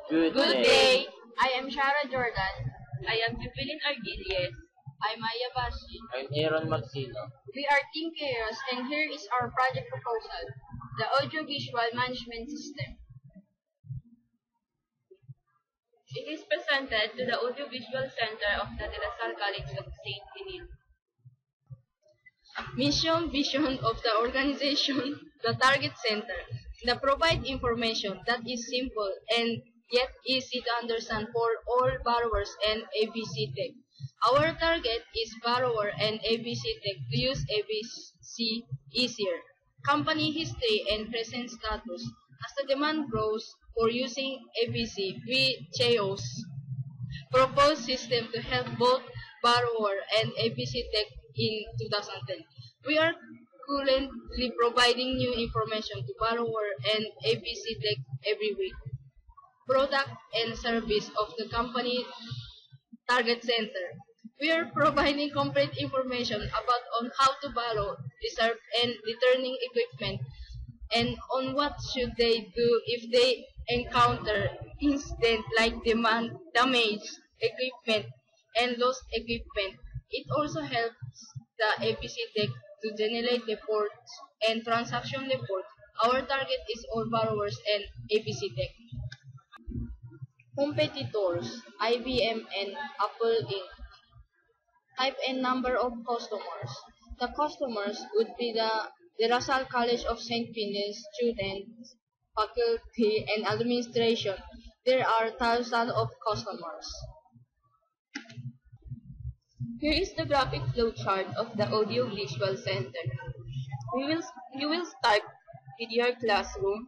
Good Good day. day. I am Shara Jordan. I am Evelyn Argilies. I'm Maya Bashi. I'm Aaron Magsino. We are Team Chaos and here is our project proposal, the Audiovisual Management System. It is presented to the Audiovisual Center of the De La Salle College of St. Benil. Mission, vision of the organization, the target center. The provide information that is simple and yet easy to understand for all borrowers and ABC Tech. Our target is borrower and ABC Tech to use ABC easier. Company history and present status. As the demand grows for using ABC, we chose proposed system to help both borrower and ABC Tech in 2010. We are currently providing new information to borrower and ABC Tech every week. Product and service of the company target center. We are providing complete information about on how to borrow, reserve, and returning equipment, and on what should they do if they encounter incident like damage equipment and lost equipment. It also helps the ABC Tech to generate reports and transaction reports. Our target is all borrowers and ABC Tech. Competitors, IBM and Apple Inc. Type and number of customers. The customers would be the De La Salle College of St. Pine's students, faculty, and administration. There are thousands of customers. Here is the graphic flowchart of the Audio Visual Center. You will start with your classroom,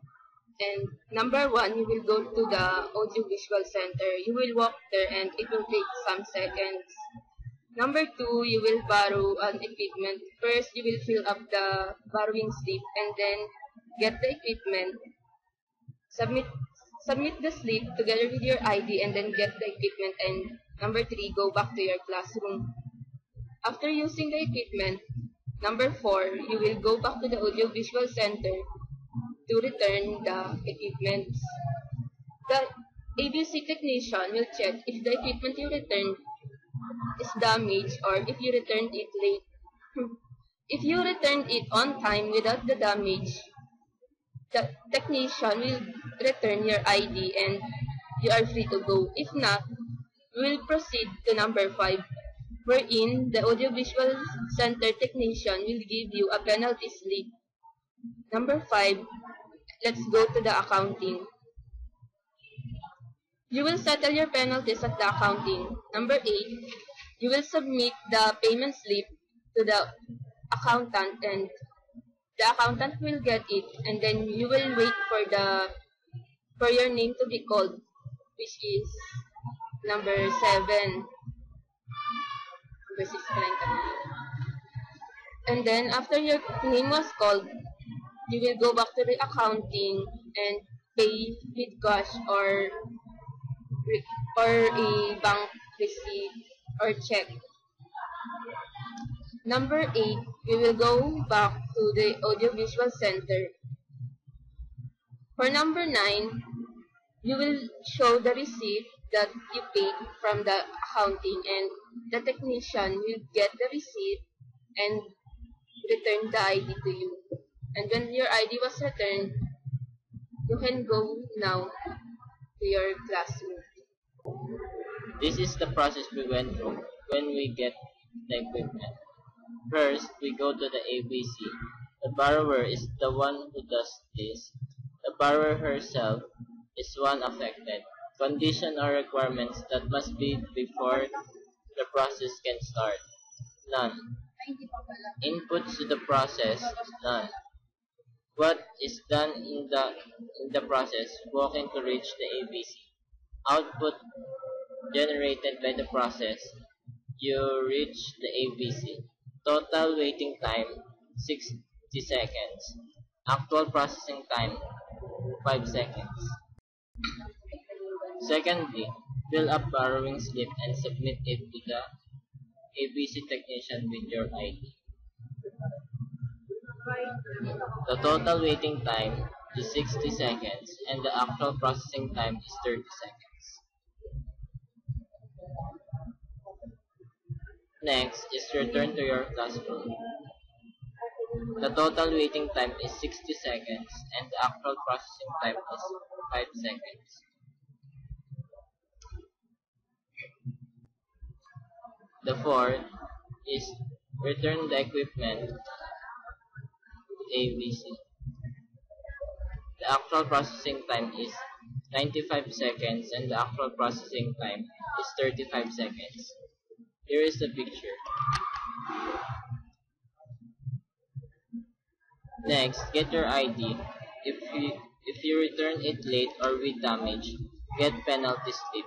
and number 1, you will go to the Audio Visual Center. You will walk there and it will take some seconds. Number 2, you will borrow an equipment. First, you will fill up the borrowing slip and then get the equipment. Submit the slip together with your ID and then get the equipment. And number 3, go back to your classroom. After using the equipment, number 4, you will go back to the Audio Visual Center to return the equipment. The ABC technician will check if the equipment you returned is damaged or if you returned it late. If you returned it on time without the damage, the technician will return your ID and you are free to go. If not, we will proceed to number 5, wherein the Audiovisual Center technician will give you a penalty slip. Number 5, let's go to the accounting. You will settle your penalties at the accounting. Number 8, you will submit the payment slip to the accountant and the accountant will get it, and then you will wait for your name to be called, which is number 7. Number 6, and then after your name was called, you will go back to the accounting and pay with cash or a bank receipt or check. Number 8, we will go back to the Audiovisual Center. For number 9, you will show the receipt that you paid from the accounting and the technician will get the receipt and return the ID to you. And when your ID was returned, you can go now to your classroom. This is the process we went through when we get the equipment. First, we go to the ABC. The borrower is the one who does this. The borrower herself is one affected. Condition or requirements that must be before the process can start. None. Inputs to the process. None. What is done in the process? Walking to reach the ABC. Output generated by the process. You reach the ABC. Total waiting time 60 seconds. Actual processing time 5 seconds. Secondly, fill up borrowing slip and submit it to the ABC technician with your ID. The total waiting time is 60 seconds and the actual processing time is 30 seconds. Next is return to your classroom. The total waiting time is 60 seconds and the actual processing time is 5 seconds. The fourth is return the equipment ABC. The actual processing time is 95 seconds and the actual processing time is 35 seconds. Here is the picture. Next, get your ID. If you return it late or with damage, get penalty slip.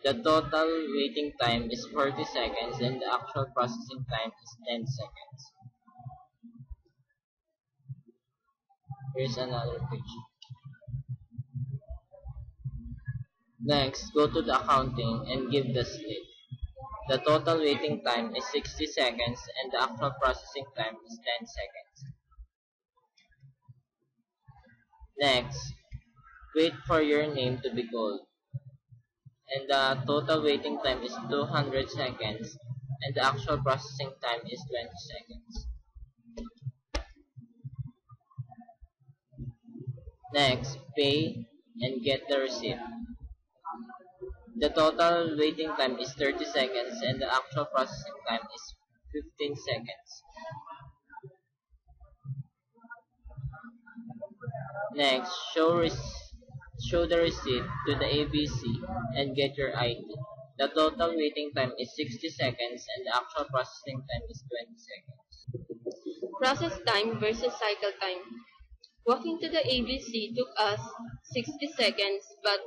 The total waiting time is 40 seconds and the actual processing time is 10 seconds. Here's another picture. Next, go to the accounting and give the slip. The total waiting time is 60 seconds and the actual processing time is 10 seconds. Next, wait for your name to be called. And the total waiting time is 200 seconds and the actual processing time is 20 seconds. Next, pay and get the receipt. The total waiting time is 30 seconds and the actual processing time is 15 seconds. Next, show the receipt to the ABC and get your ID. The total waiting time is 60 seconds and the actual processing time is 20 seconds. Process time versus cycle time. Walking to the ABC took us 60 seconds, but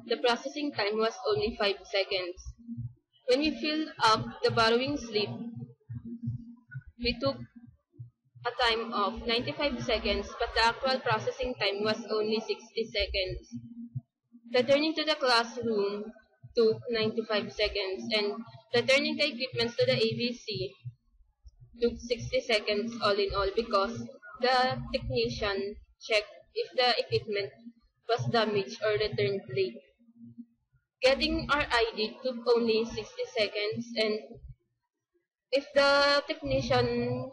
the processing time was only 5 seconds. When we filled up the borrowing slip, we took a time of 95 seconds, but the actual processing time was only 60 seconds. Returning to the classroom took 95 seconds, and returning the equipment to the ABC took 60 seconds all in all because the technician checked if the equipment was damaged or returned late. Getting our ID took only 60 seconds, and if the technician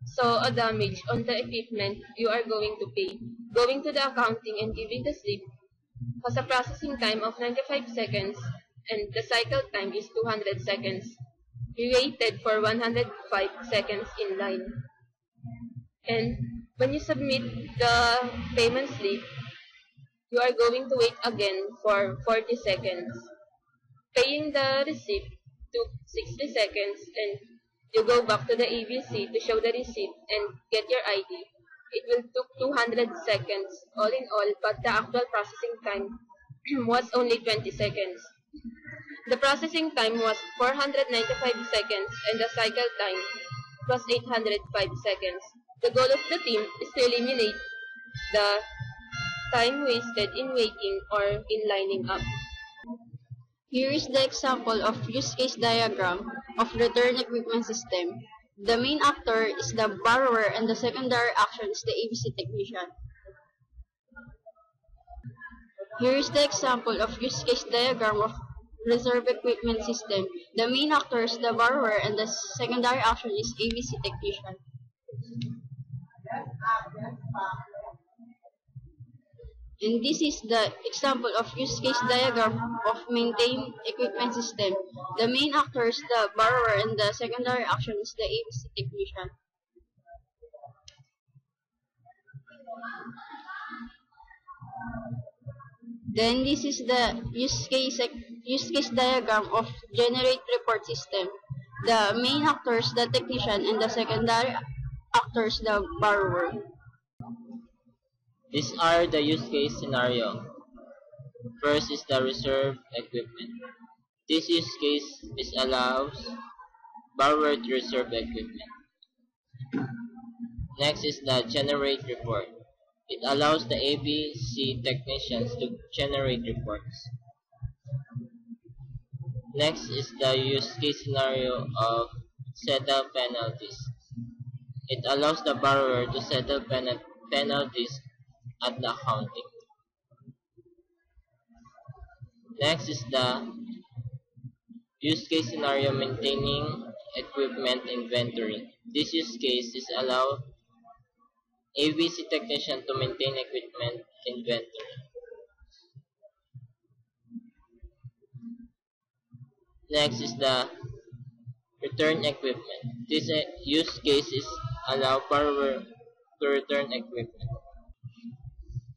saw a damage on the equipment, you are going to pay. Going to the accounting and giving the slip has a processing time of 95 seconds and the cycle time is 200 seconds. We waited for 105 seconds in line. And when you submit the payment slip, you are going to wait again for 40 seconds. Paying the receipt took 60 seconds and you go back to the ABC to show the receipt and get your ID. It will took 200 seconds all in all, but the actual processing time was only 20 seconds. The processing time was 495 seconds and the cycle time was 805 seconds. The goal of the team is to eliminate the time wasted in waiting or in lining up. Here is the example of use case diagram of return equipment system. The main actor is the borrower and the secondary action is the ABC technician. Here is the example of use case diagram of reserve equipment system. The main actor is the borrower and the secondary action is ABC technician. And this is the example of use case diagram of maintain equipment system. The main actor is the borrower and the secondary action is the ABC technician. Then this is the use case diagram of generate report system. The main actor is the technician and the secondary actor is the borrower. These are the use case scenario. First is the reserve equipment. This use case allows borrower to reserve equipment. Next is the generate report. It allows the ABC technicians to generate reports. Next is the use case scenario of settle penalties. It allows the borrower to settle penalties at the accounting. Next is the use case scenario, maintaining equipment inventory. This use case is allow ABC technician to maintain equipment inventory. Next is the return equipment. This use case is allow borrower to return equipment.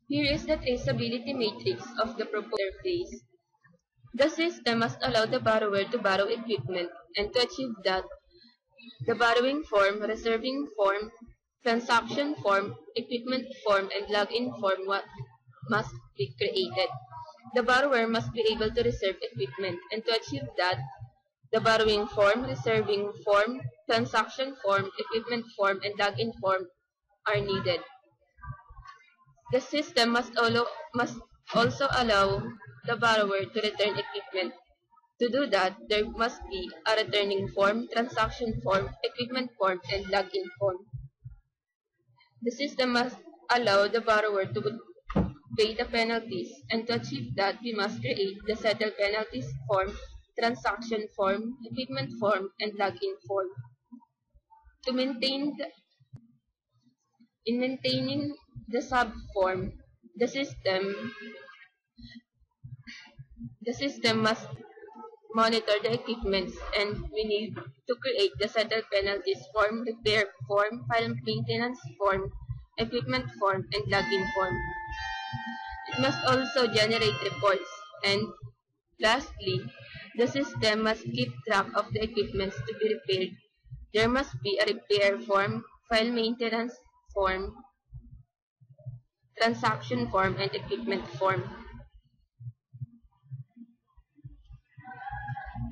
Here is the traceability matrix of the proposed interface. The system must allow the borrower to borrow equipment, and to achieve that, the borrowing form, reserving form, transaction form, equipment form, and login form must be created. The borrower must be able to reserve equipment, and to achieve that, the borrowing form, reserving form, transaction form, equipment form, and login form are needed. The system must also allow the borrower to return equipment. To do that, there must be a returning form, transaction form, equipment form, and login form. The system must allow the borrower to pay the penalties, and to achieve that, we must create the settle penalties form, transaction form, equipment form, and login form. In maintaining the sub-form, the system must monitor the equipments, and we need to create the settle penalties form, repair form, file maintenance form, equipment form, and login form. It must also generate reports, and lastly, the system must keep track of the equipments to be repaired. There must be a repair form, file maintenance form, transaction form, and equipment form.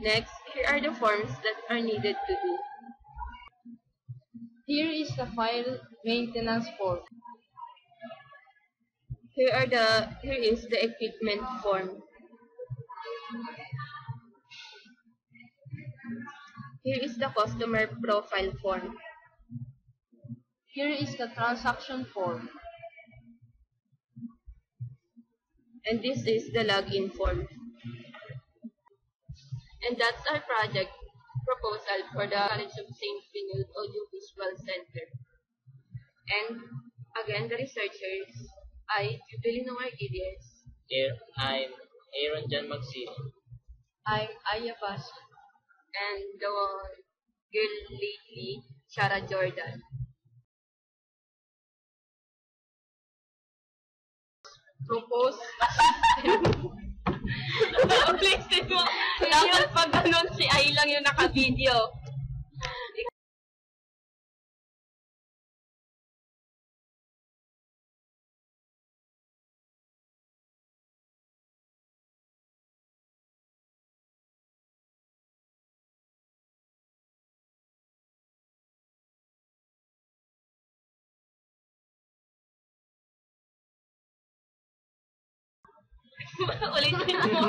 Next, here are the forms that are needed to do. Here is the file maintenance form. Here is the equipment form. Here is the customer profile form. Here is the transaction form. And this is the login form. And that's our project proposal for the College of St. Benilde Audiovisual Center. And again, the researchers are Jubilino Arquillas. Here, I'm Aaron John Magsino. I'm Aya Bas. And the girl lately, Shara Jordan. Propose. Ulitin mo. Dapat pag ganun si Ay lang yung naka-video. Ulitin mo.